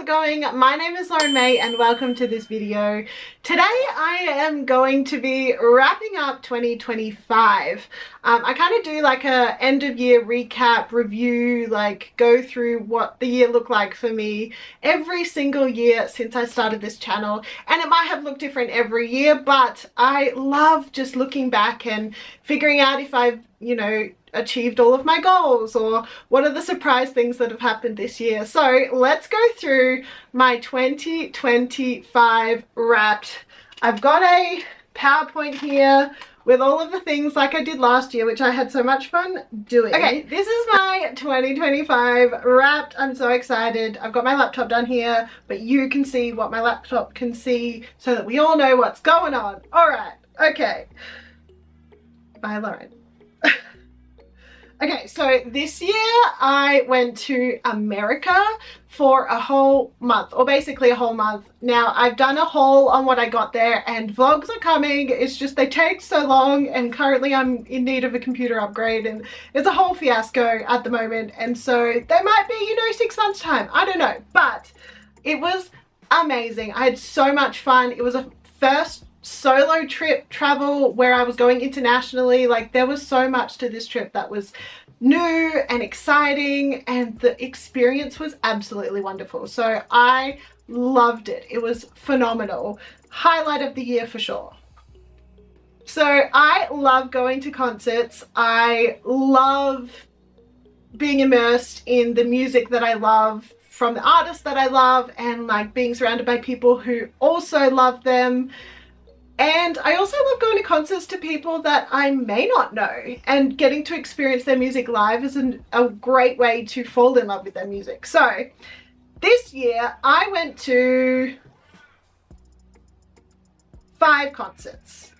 going? My name is Lauren May and welcome to this video. Today I am going to be wrapping up 2025. I kind of do like a end of year recap review, like go through what the year looked like for me every single year since I started this channel, and it might have looked different every year, but I love just looking back and figuring out if I've, achieved all of my goals or what are the surprise things that have happened this year. So let's go through my 2025 wrapped. I've got a PowerPoint here with all of the things like I did last year, which I had so much fun doing. Okay, this is my 2025 wrapped. I'm so excited. I've got my laptop down here, but you can see what my laptop can see so that we all know what's going on. All right, okay. Bye, Lauren. Okay, so this year I went to America for a whole month, or basically a whole month. Now, I've done a haul on what I got there and vlogs are coming. It's just they take so long, and currently I'm in need of a computer upgrade and it's a whole fiasco at the moment. And so they might be, 6 months time. I don't know, but it was amazing. I had so much fun. It was a first solo trip travel where I was going internationally. Like, there was so much to this trip that was new and exciting, and the experience was absolutely wonderful. So I loved it. It was phenomenal. Highlight of the year for sure. So I love going to concerts. I love being immersed in the music that I love from the artists that I love, and like being surrounded by people who also love them. And I also love going to concerts to people that I may not know, and getting to experience their music live is a great way to fall in love with their music. So this year I went to 5 concerts.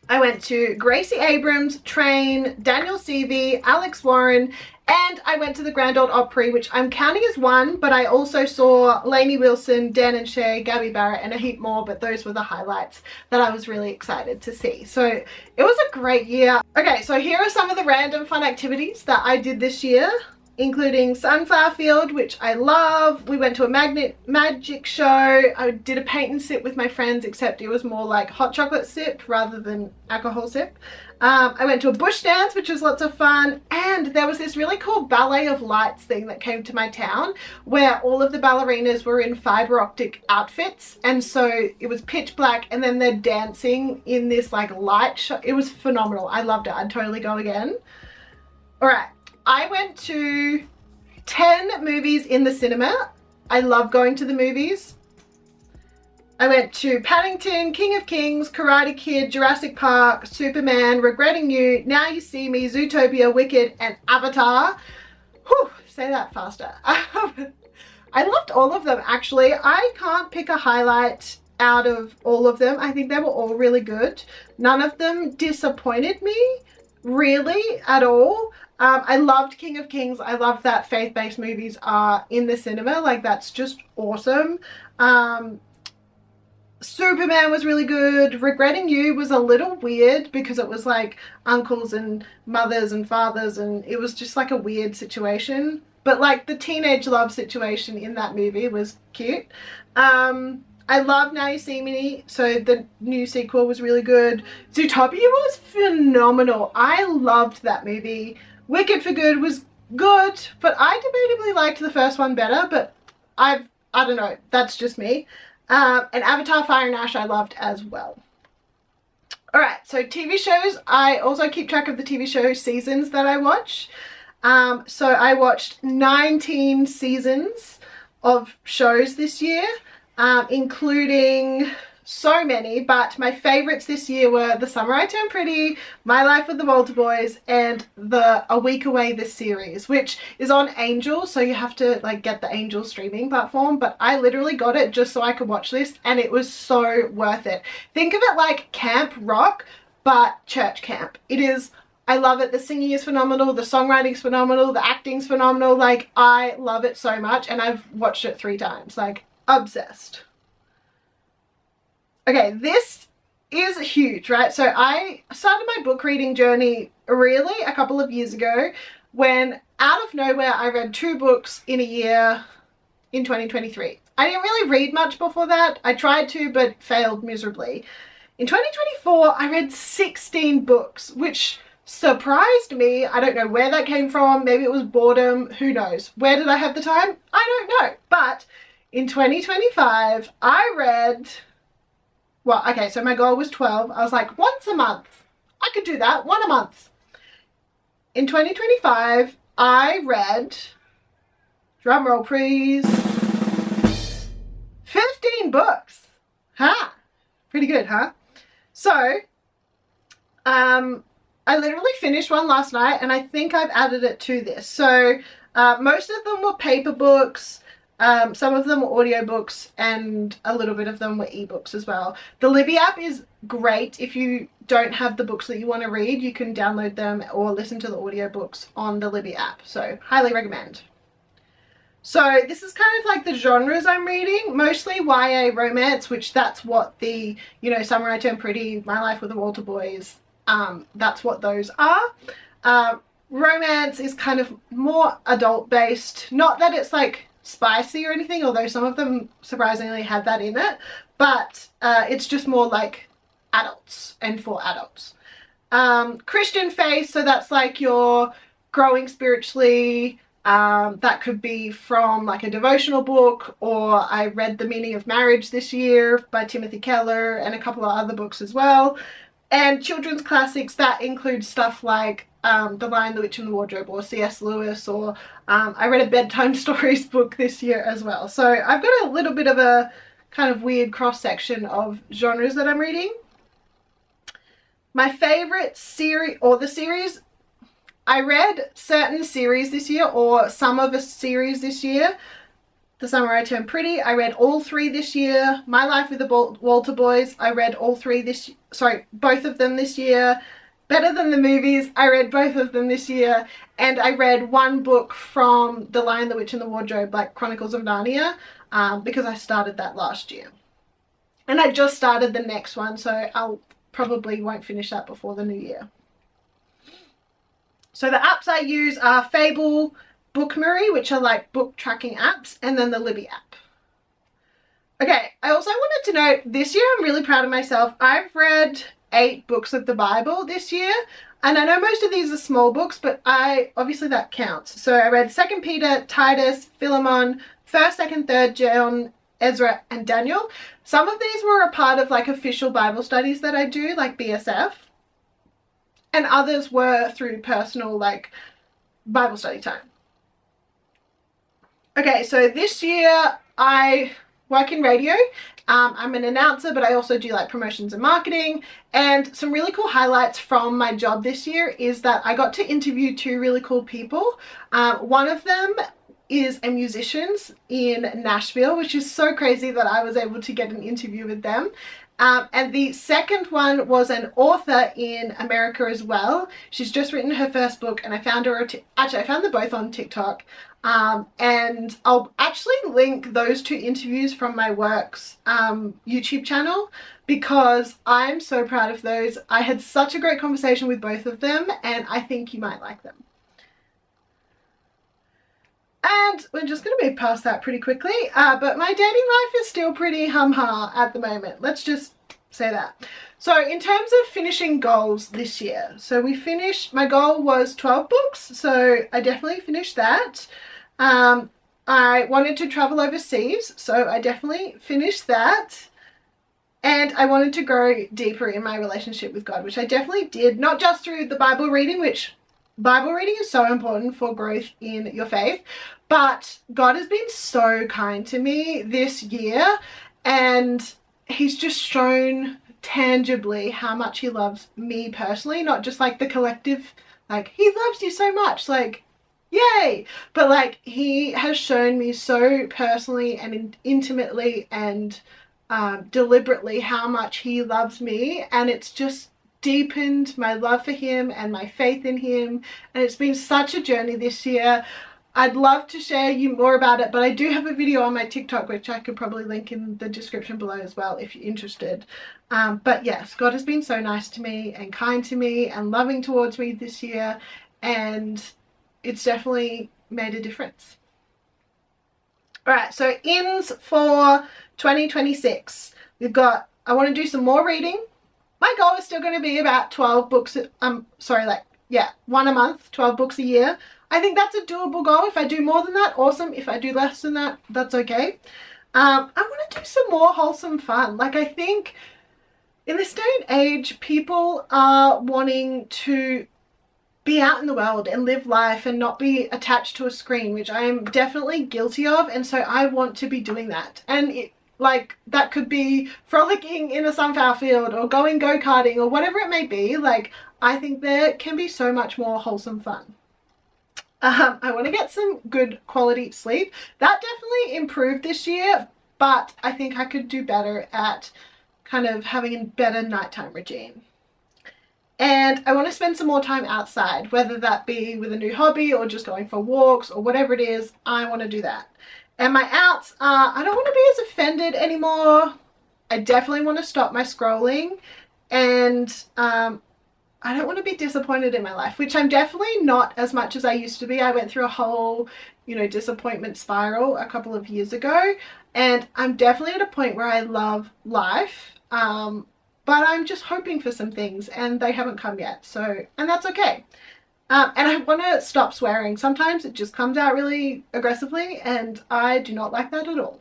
I went to Gracie Abrams, Train, Daniel Seavey, Alex Warren, and I went to the Grand Ole Opry, which I'm counting as one, but I also saw Lainey Wilson, Dan and Shay, Gabby Barrett, and a heap more, but those were the highlights that I was really excited to see. So it was a great year. Okay, so here are some of the random fun activities that I did this year, including Sunflower Field, which I love. We went to a magic show. I did a paint and sip with my friends, except it was more like hot chocolate sip rather than alcohol sip. I went to a bush dance, which was lots of fun, and there was this really cool ballet of lights thing that came to my town where all of the ballerinas were in fiber optic outfits, and so it was pitch black and then they're dancing in this like light show. It was phenomenal. I loved it. I'd totally go again. All right. I went to 10 movies in the cinema. I love going to the movies. I went to Paddington, King of Kings, Karate Kid, Jurassic Park, Superman, Regretting You, Now You See Me, Zootopia, Wicked, and Avatar. Whew, say that faster. I loved all of them, actually. I can't pick a highlight out of all of them. I think they were all really good. None of them disappointed me, really, at all. I loved King of Kings. I love that faith-based movies are in the cinema. Like, that's just awesome. Superman was really good. Regretting You was a little weird because it was like uncles and mothers and fathers, and it was just like a weird situation. But like the teenage love situation in that movie was cute. I love Now You See Me, so the new sequel was really good. Zootopia was phenomenal. I loved that movie. Wicked for Good was good, but I debatably liked the first one better, but I don't know, that's just me. And Avatar Fire and Ash I loved as well. Alright, so TV shows. I also keep track of the TV show seasons that I watch. So I watched 19 seasons of shows this year, including so many, but my favorites this year were The Summer I Turned Pretty, My Life with the Walter Boys, and the A Week Away this series, which is on Angel, so you have to like get the Angel streaming platform, but I literally got it just so I could watch this, and it was so worth it. Think of it like Camp Rock, but church camp. It is, I love it. The singing is phenomenal, the songwriting's phenomenal, the acting's phenomenal. Like, I love it so much, and I've watched it 3 times, like obsessed. Okay, this is huge, right? So I started my book reading journey really a couple of years ago when out of nowhere I read 2 books in a year in 2023. I didn't really read much before that. I tried to, but failed miserably. In 2024, I read 16 books, which surprised me. I don't know where that came from. Maybe it was boredom. Who knows? Where did I have the time? I don't know. But in 2025, I read, well, okay, so my goal was 12. I was like, once a month. I could do that, one a month. In 2025, I read, drum roll please, 15 books. Huh? Pretty good, huh? So, I literally finished one last night, and I think I've added it to this. So, most of them were paper books, some of them were audiobooks, and a little bit of them were ebooks as well. The Libby app is great. If you don't have the books that you want to read, you can download them or listen to the audiobooks on the Libby app. So, highly recommend. So this is kind of like the genres I'm reading, mostly YA romance, which that's what the, you know, Summer I Turned Pretty, My Life with the Walter Boys, that's what those are. Romance is kind of more adult based, not that it's like spicy or anything, although some of them surprisingly have that in it, but it's just more like adults and for adults. Christian faith, so that's like you're growing spiritually. That could be from like a devotional book, or I read The Meaning of Marriage this year by Timothy Keller, and a couple of other books as well. And children's classics, that includes stuff like The Lion, the Witch and the Wardrobe, or C.S. Lewis, or I read a bedtime stories book this year as well. So I've got a little bit of a kind of weird cross section of genres that I'm reading. My favorite series, or the series, I read certain series this year, or some of a series this year. The Summer I Turned Pretty, I read all 3 this year. My Life with the Walter Boys, I read all 3 this, sorry, both of them this year. Better Than the Movies, I read both of them this year. And I read one book from The Lion, the Witch and the Wardrobe, like Chronicles of Narnia, because I started that last year. And I just started the next one, so I'll probably won't finish that before the new year. So the apps I use are Fable, Bookmarry, which are like book tracking apps, and then the Libby app. Okay, I also wanted to note, this year I'm really proud of myself. I've read 8 books of the Bible this year, and I know most of these are small books, but obviously that counts. So I read 2 Peter, Titus, Philemon, 1st, 2nd, 3rd John, Ezra, and Daniel. Some of these were a part of like official Bible studies that I do, like BSF. And others were through personal, like, Bible study time. Okay, so this year I work in radio. I'm an announcer, but I also do, like, promotions and marketing. And some really cool highlights from my job this year is that I got to interview 2 really cool people. One of them is a musician in Nashville, which is so crazy that I was able to get an interview with them. And the second one was an author in America as well. She's just written her first book, and I found her, actually I found them both on TikTok. And I'll actually link those 2 interviews from my work's YouTube channel, because I'm so proud of those. I had such a great conversation with both of them, and I think you might like them. And we're just going to move past that pretty quickly, but my dating life is still pretty hum-ha at the moment. Let's just say that. So in terms of finishing goals this year, so we finished, my goal was 12 books, so I definitely finished that. I wanted to travel overseas, so I definitely finished that. And I wanted to grow deeper in my relationship with God, which I definitely did, not just through the Bible reading, which Bible reading is so important for growth in your faith, but God has been so kind to me this year, and he's just shown tangibly how much he loves me personally, not just like the collective, like he loves you so much, like yay, but like he has shown me so personally and intimately and deliberately how much he loves me, and it's just deepened my love for him and my faith in him, and it's been such a journey this year. I'd love to share you more about it, but I do have a video on my TikTok, which I could probably link in the description below as well if you're interested. But yes, God has been so nice to me and kind to me and loving towards me this year, and it's definitely made a difference. Alright, so ins for 2026. We've got, I want to do some more reading. My goal is still going to be about 12 books, one a month, 12 books a year. I think that's a doable goal. If I do more than that, awesome. If I do less than that, that's okay. I want to do some more wholesome fun. Like, I think in this day and age, people are wanting to be out in the world and live life and not be attached to a screen, which I am definitely guilty of, and so I want to be doing that. And like, that could be frolicking in a sunflower field or going go-karting or whatever it may be. Like, I think there can be so much more wholesome fun. I want to get some good quality sleep. That definitely improved this year, but I think I could do better at kind of having a better nighttime routine. And I want to spend some more time outside, whether that be with a new hobby or just going for walks or whatever it is. I want to do that. And my outs are, I don't want to be as offended anymore. I definitely want to stop my scrolling, and I don't want to be disappointed in my life, which I'm definitely not as much as I used to be. I went through a whole, disappointment spiral a couple of years ago, and I'm definitely at a point where I love life, but I'm just hoping for some things and they haven't come yet. So, and that's okay. And I want to stop swearing. Sometimes it just comes out really aggressively, and I do not like that at all.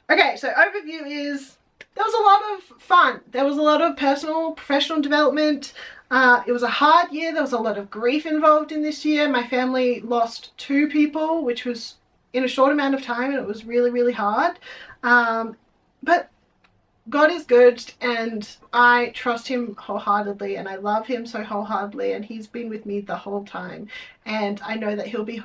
Okay, so overview is, there was a lot of fun. There was a lot of personal, professional development. It was a hard year. There was a lot of grief involved in this year. My family lost 2 people, which was in a short amount of time, and it was really, really hard. But God is good, and I trust him wholeheartedly, and I love him so wholeheartedly, and he's been with me the whole time, and I know that he'll be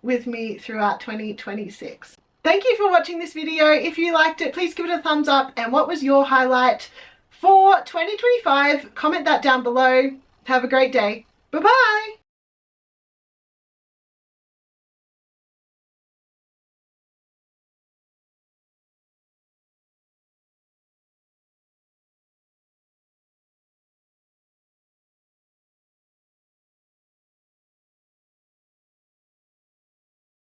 with me throughout 2026. Thank you for watching this video. If you liked it, please give it a thumbs up, and what was your highlight for 2025? Comment that down below. Have a great day. Bye-bye.